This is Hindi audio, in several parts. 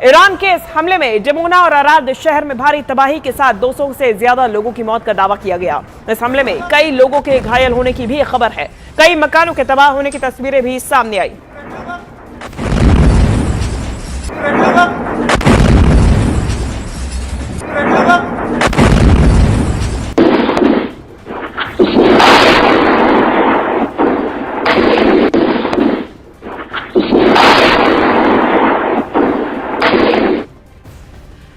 ईरान के इस हमले में डिमोना और अराद शहर में भारी तबाही के साथ 200 से ज्यादा लोगों की मौत का दावा किया गया। इस हमले में कई लोगों के घायल होने की भी खबर है। कई मकानों के तबाह होने की तस्वीरें भी सामने आई।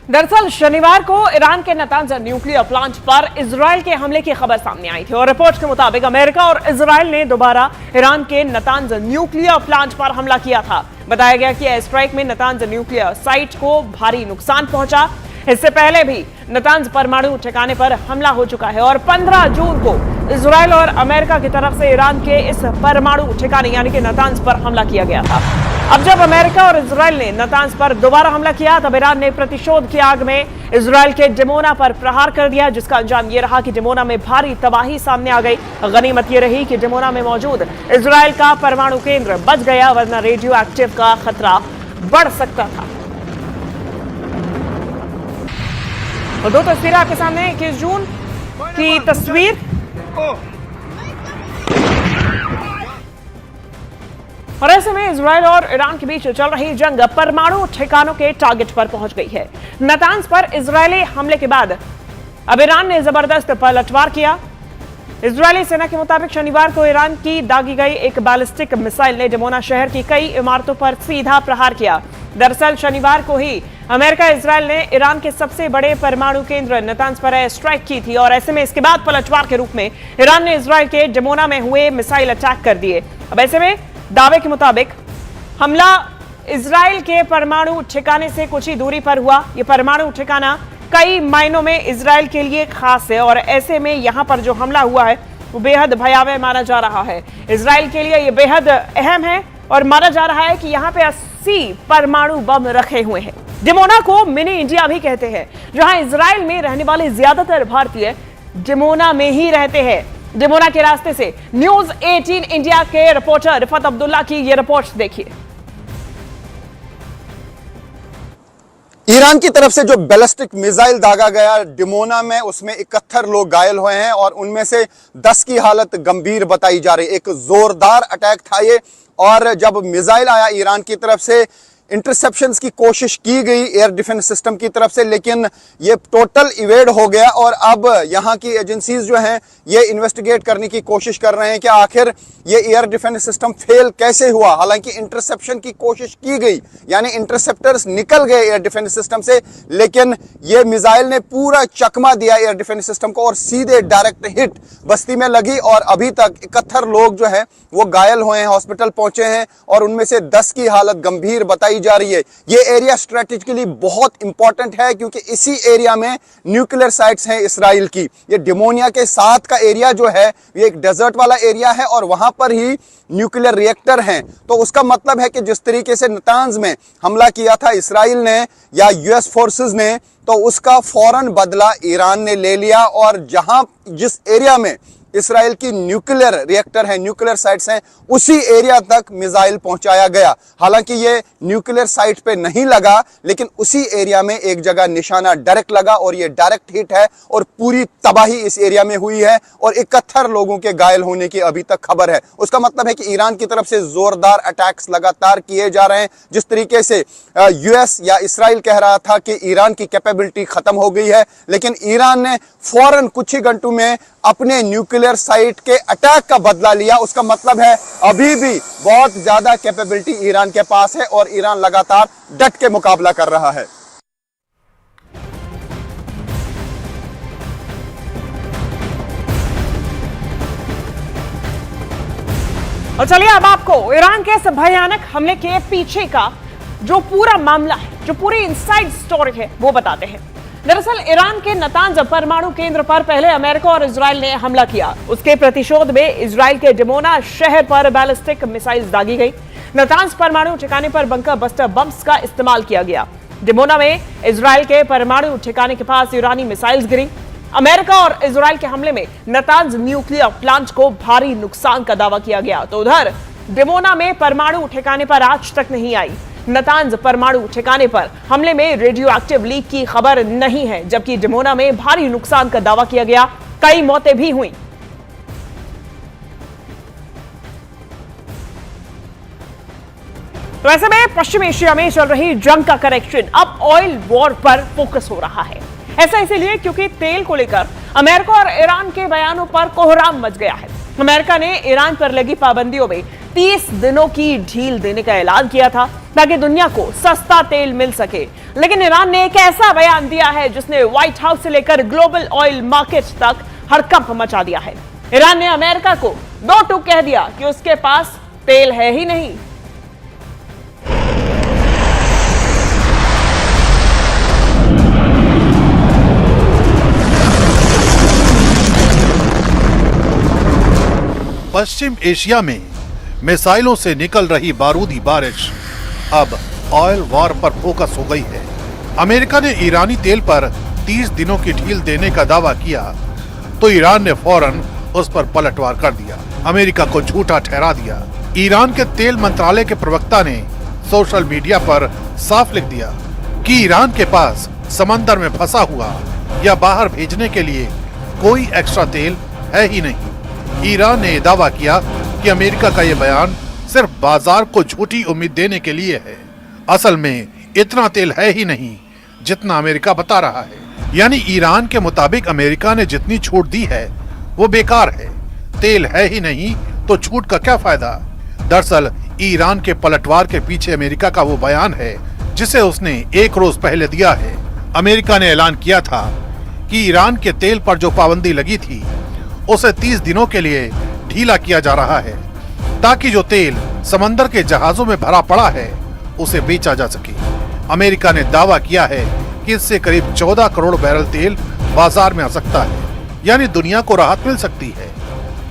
दरअसल शनिवार को ईरान के नतांज न्यूक्लियर प्लांट पर इजराइल के हमले की खबर सामने आई थी और रिपोर्ट्स के मुताबिक अमेरिका और इजराइल ने दोबारा ईरान के नतांज न्यूक्लियर प्लांट पर हमला किया था। बताया गया कि एयर स्ट्राइक में नतांज न्यूक्लियर साइट को भारी नुकसान पहुंचा। इससे पहले भी नतांज परमाणु ठिकाने पर हमला हो चुका है और 15 जून को इजराइल और अमेरिका की तरफ से ईरान के इस परमाणु ठिकाने यानी कि नतांज पर हमला किया गया था। अब जब अमेरिका और इजराइल ने नतांज पर दोबारा हमला किया तब ईरान ने प्रतिशोध की आग में इजराइल के डिमोना पर प्रहार कर दिया, जिसका अंजाम ये रहा कि डिमोना में भारी तबाही सामने आ गई। गनीमत ये रही कि डिमोना में मौजूद इजराइल का परमाणु केंद्र बच गया, वरना रेडियो एक्टिव का खतरा बढ़ सकता था। और दो तस्वीरें आपके सामने 21 जून की तस्वीर और ऐसे में इजराइल और ईरान के बीच चल रही जंग परमाणु ठिकानों के टारगेट पर पहुंच गई है। नतांज पर इजरायली हमले के बाद अब ईरान ने जबरदस्त पलटवार किया। इजरायली सेना के मुताबिक शनिवार को ईरान की दागी गई एक बैलिस्टिक मिसाइल ने डिमोना शहर की कई इमारतों पर सीधा प्रहार किया। दरअसल शनिवार को ही अमेरिका इजराइल ने ईरान के सबसे बड़े परमाणु केंद्र नतांज पर एयर स्ट्राइक की थी और ऐसे में इसके बाद पलटवार के रूप में ईरान ने इजराइल के डिमोना में हुए मिसाइल अटैक कर दिए। अब ऐसे में दावे के मुताबिक हमला इजराइल के परमाणु ठिकाने से कुछ ही दूरी पर हुआ। यह परमाणु ठिकाना कई मायनों में इजराइल के लिए खास है और ऐसे में यहां पर जो हमला हुआ है वो बेहद भयावह माना जा रहा है। इजराइल के लिए यह बेहद अहम है और माना जा रहा है कि यहां पे 80 परमाणु बम रखे हुए हैं। डिमोना को मिनी इंडिया भी कहते हैं, जहां इजराइल में रहने वाले ज्यादातर भारतीय डिमोना में ही रहते हैं। डिमोना के रास्ते से न्यूज 18 इंडिया के रिपोर्टर रिफत अब्दुल्ला की ये रिपोर्ट देखिए। ईरान की तरफ से जो बैलिस्टिक मिसाइल दागा गया डिमोना में, उसमें 71 लोग घायल हुए हैं और उनमें से 10 की हालत गंभीर बताई जा रही है। एक जोरदार अटैक था ये और जब मिसाइल आया ईरान की तरफ से इंटरसेप्शंस की कोशिश की गई एयर डिफेंस सिस्टम की तरफ से, लेकिन ये टोटल इवेड हो गया और अब यहाँ की एजेंसीज जो हैं ये इन्वेस्टिगेट करने की कोशिश कर रहे हैं कि आखिर ये एयर डिफेंस सिस्टम फेल कैसे हुआ। हालांकि इंटरसेप्शन की कोशिश की गई, यानी इंटरसेप्टर्स निकल गए एयर डिफेंस सिस्टम से, लेकिन ये मिसाइल ने पूरा चकमा दिया एयर डिफेंस सिस्टम को और सीधे डायरेक्ट हिट बस्ती में लगी और अभी तक 71 लोग जो है वो घायल हुए हैं, हॉस्पिटल पहुंचे हैं और उनमें से 10 की हालत गंभीर बताई जा रही है। ये एरिया स्ट्रेटेजिकली बहुत इंपॉर्टेंट है क्योंकि इसी एरिया में न्यूक्लियर साइट्स हैं इसराइल की। ये डिमोनिया के साथ का एरिया जो है ये एक डेजर्ट वाला एरिया है और वहां पर ही न्यूक्लियर रिएक्टर हैं। तो उसका मतलब है कि जिस तरीके से नतांज में हमला किया था इसराइल ने या यूएस फोर्सेस ने, तो उसका फौरन बदला ईरान ने ले लिया और जिस एरिया में इसराइल की न्यूक्लियर रिएक्टर है, न्यूक्लियर साइट्स हैं, उसी एरिया तक मिसाइल पहुंचाया गया। हालांकि ये न्यूक्लियर साइट पे नहीं लगा, लेकिन उसी एरिया में एक जगह निशाना डायरेक्ट लगा और ये डायरेक्ट हिट है और पूरी तबाही इस एरिया में हुई है और 71 लोगों के घायल होने की अभी तक खबर है। उसका मतलब है कि ईरान की तरफ से जोरदार अटैक्स लगातार किए जा रहे हैं। जिस तरीके से यूएस या इसराइल कह रहा था कि ईरान की कैपेबिलिटी खत्म हो गई है, लेकिन ईरान ने फौरन कुछ ही घंटों में अपने न्यूक्लियर साइट के अटैक का बदला लिया। उसका मतलब है अभी भी बहुत ज्यादा कैपेबिलिटी ईरान के पास है और ईरान लगातार डट के मुकाबला कर रहा है। और चलिए अब आपको ईरान के इस भयानक हमले के पीछे का जो पूरा मामला है, जो पूरी इनसाइड स्टोरी है, वो बताते हैं। दरअसल ईरान के नतांज परमाणु केंद्र पर पहले अमेरिका और इजराइल ने हमला किया। उसके प्रतिशोध में इजराइल के डिमोना शहर पर बैलिस्टिक मिसाइल दागी गई। नतांज परमाणु ठिकाने पर बंकर बस्टर बम्स का इस्तेमाल किया गया। डिमोना में इजराइल के परमाणु ठिकाने के पास ईरानी मिसाइल्स गिरी। अमेरिका और इजराइल के हमले में नतांज न्यूक्लियर प्लांट को भारी नुकसान का दावा किया गया, तो उधर डिमोना में परमाणु ठिकाने पर आज तक नहीं आई। नतांज परमाणु ठिकाने पर हमले में रेडियो एक्टिव लीक की खबर नहीं है, जबकि डिमोना में भारी नुकसान का दावा किया गया, कई मौतें भी हुई। वैसे में पश्चिम एशिया में चल रही जंग का करेक्शन अब ऑयल वॉर पर फोकस हो रहा है। ऐसा इसीलिए क्योंकि तेल को लेकर अमेरिका और ईरान के बयानों पर कोहराम मच गया है। अमेरिका ने ईरान पर लगी पाबंदियों में 30 दिनों की ढील देने का ऐलान किया था ताकि दुनिया को सस्ता तेल मिल सके, लेकिन ईरान ने एक ऐसा बयान दिया है जिसने व्हाइट हाउस से लेकर ग्लोबल ऑयल मार्केट तक हड़कंप मचा दिया है। ईरान ने अमेरिका को दो टूक कह दिया कि उसके पास तेल है ही नहीं। पश्चिम एशिया में मिसाइलों से निकल रही बारूदी बारिश अब ऑयल वॉर पर फोकस हो गई है। अमेरिका ने ईरानी तेल पर 30 दिनों की ढील देने का दावा किया तो ईरान ने फौरन उस पर पलटवार कर दिया, अमेरिका को झूठा ठहरा दिया। ईरान के तेल मंत्रालय के प्रवक्ता ने सोशल मीडिया पर साफ लिख दिया कि ईरान के पास समंदर में फंसा हुआ या बाहर भेजने के लिए कोई एक्स्ट्रा तेल है ही नहीं। ईरान ने दावा किया कि अमेरिका का यह बयान सिर्फ बाजार को झूठी उम्मीद देने के लिए है। असल में इतना तेल है ही नहीं जितना अमेरिका बता रहा है। यानी ईरान के मुताबिक अमेरिका ने जितनी छूट दी है वो बेकार है। तेल है ही नहीं तो छूट का क्या फायदा। दरअसल ईरान के पलटवार के पीछे अमेरिका का वो बयान है जिसे उसने एक रोज पहले दिया है। अमेरिका ने ऐलान किया था कि ईरान के तेल पर जो पाबंदी लगी थी उसे 30 दिनों के लिए ढीला किया जा रहा है ताकि जो तेल समंदर के जहाजों में भरा पड़ा है उसे बेचा जा सके। अमेरिका ने दावा किया है कि इससे करीब 14 करोड़ बैरल तेल बाजार में आ सकता है, यानी दुनिया को राहत मिल सकती है,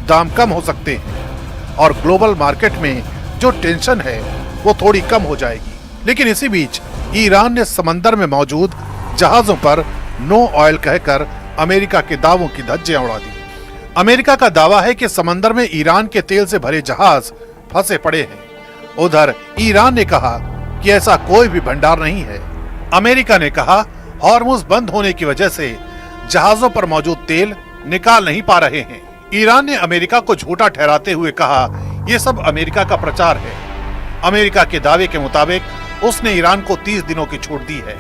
दाम कम हो सकते हैं और ग्लोबल मार्केट में जो टेंशन है वो थोड़ी कम हो जाएगी। लेकिन इसी बीच ईरान ने समंदर में मौजूद जहाजों पर नो ऑयल कहकर अमेरिका के दावों की धज्जियां उड़ा दी। अमेरिका का दावा है कि समंदर में ईरान के तेल से भरे जहाज फंसे पड़े हैं। उधर ईरान ने कहा कि ऐसा कोई भी भंडार नहीं है। अमेरिका ने कहा हॉर्मुज बंद होने की वजह से जहाजों पर मौजूद तेल निकाल नहीं पा रहे हैं। ईरान ने अमेरिका को झूठा ठहराते हुए कहा यह सब अमेरिका का प्रचार है। अमेरिका के दावे के मुताबिक उसने ईरान को 30 दिनों की छूट दी है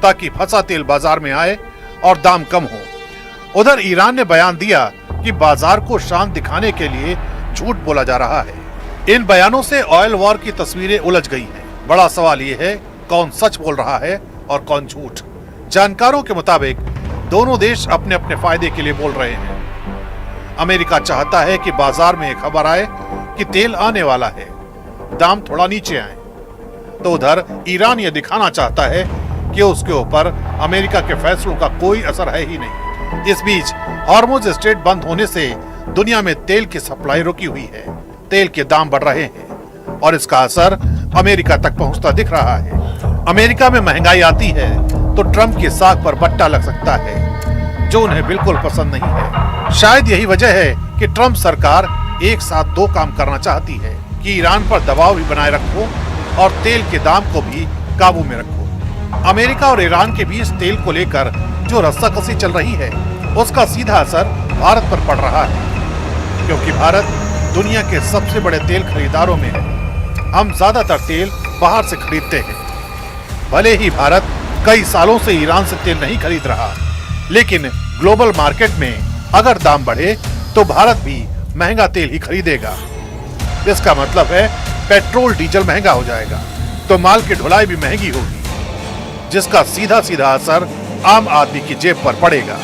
ताकि फंसा तेल बाजार में आए और दाम कम हो। उधर ईरान ने बयान दिया कि बाजार को शांत दिखाने के लिए झूठ बोला जा रहा है। इन बयानों से ऑयल वॉर की तस्वीरें उलझ गई हैं। बड़ा सवाल ये है कौन सच बोल रहा है और कौन झूठ। जानकारों के मुताबिक दोनों देश अपने अपने फायदे के लिए बोल रहे हैं। अमेरिका चाहता है कि बाजार में खबर आए कि तेल आने वाला है, दाम थोड़ा नीचे आए, तो उधर ईरान ये दिखाना चाहता है कि उसके ऊपर अमेरिका के फैसलों का कोई असर है ही नहीं। इस बीच हॉर्मुज स्ट्रेट बंद होने से दुनिया में तेल की सप्लाई रुकी हुई है, तेल के दाम बढ़ रहे हैं और इसका असर अमेरिका तक पहुंचता दिख रहा है। अमेरिका में महंगाई आती है तो ट्रंप की साख पर बट्टा लग सकता है, जो उन्हें बिल्कुल पसंद नहीं है। शायद यही वजह है कि ट्रंप सरकार एक साथ दो काम करना चाहती है कि ईरान पर दबाव भी बनाए रखो और तेल के दाम को भी काबू में रखो। अमेरिका और ईरान के बीच तेल को लेकर जो रस्साकसी चल रही है उसका सीधा असर भारत पर पड़ रहा है, क्योंकि भारत दुनिया के सबसे बड़े तेल खरीदारों में है। हम ज्यादातर तेल बाहर से खरीदते हैं। भले ही भारत कई सालों से ईरान से तेल नहीं खरीद रहा, लेकिन ग्लोबल मार्केट में अगर दाम बढ़े तो भारत भी महंगा तेल ही खरीदेगा। इसका मतलब है पेट्रोल डीजल महंगा हो जाएगा तो माल की ढुलाई भी महंगी होगी, जिसका सीधा सीधा असर आम आदमी की जेब पर पड़ेगा।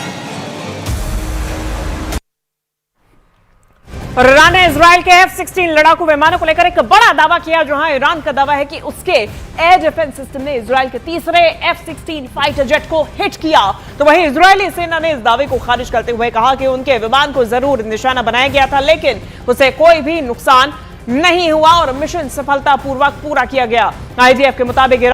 और ईरान ने इजराइल के F-16 लड़ाकू विमानों को लेकर एक बड़ा दावा किया, जहां ईरान का दावा है कि उसके एयर डिफेंस सिस्टम ने इजराइल के तीसरे F-16 फाइटर जेट को हिट किया। तो वहीं इजरायली सेना ने इस दावे को खारिज करते हुए कहा कि उनके विमान को जरूर निशाना बनाया गया था, लेकिन उसे कोई भी नुकसान नहीं हुआ और मिशन सफलतापूर्वक पूरा किया गया। IDF के मुताबिक